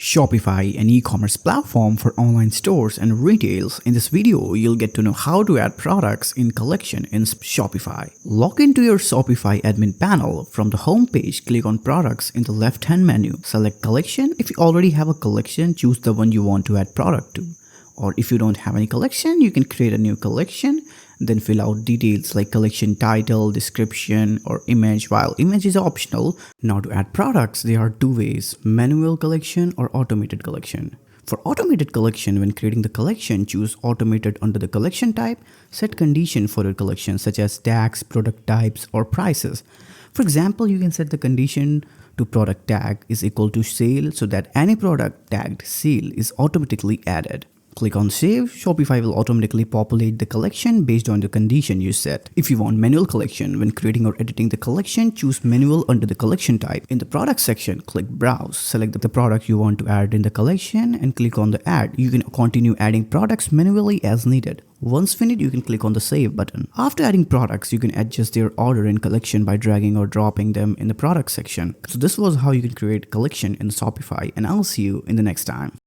Shopify, an e-commerce platform for online stores and retails. In this video, you'll get to know how to add products in collection in Shopify. Log into your Shopify admin panel. From the home page, click on products in the left-hand menu. Select collection. If you already have a collection, choose the one you want to add product to. Or if you don't have any collection, you can create a new collection, then fill out details like collection title, description, or image, while image is optional. Now to add products, there are two ways: manual collection or automated collection. For automated collection, when creating the collection, choose automated under the collection type. Set condition for your collection such as tags, product types, or prices. For example, you can set the condition to product tag is equal to sale so that any product tagged sale is automatically added. Click on Save. Shopify will automatically populate the collection based on the condition you set. If you want manual collection, when creating or editing the collection, choose manual under the collection type. In the product section, click Browse. Select the product you want to add in the collection and click on the Add. You can continue adding products manually as needed. Once finished, you can click on the Save button. After adding products, you can adjust their order in collection by dragging or dropping them in the product section. So this was how you can create collection in Shopify, and I'll see you in the next time.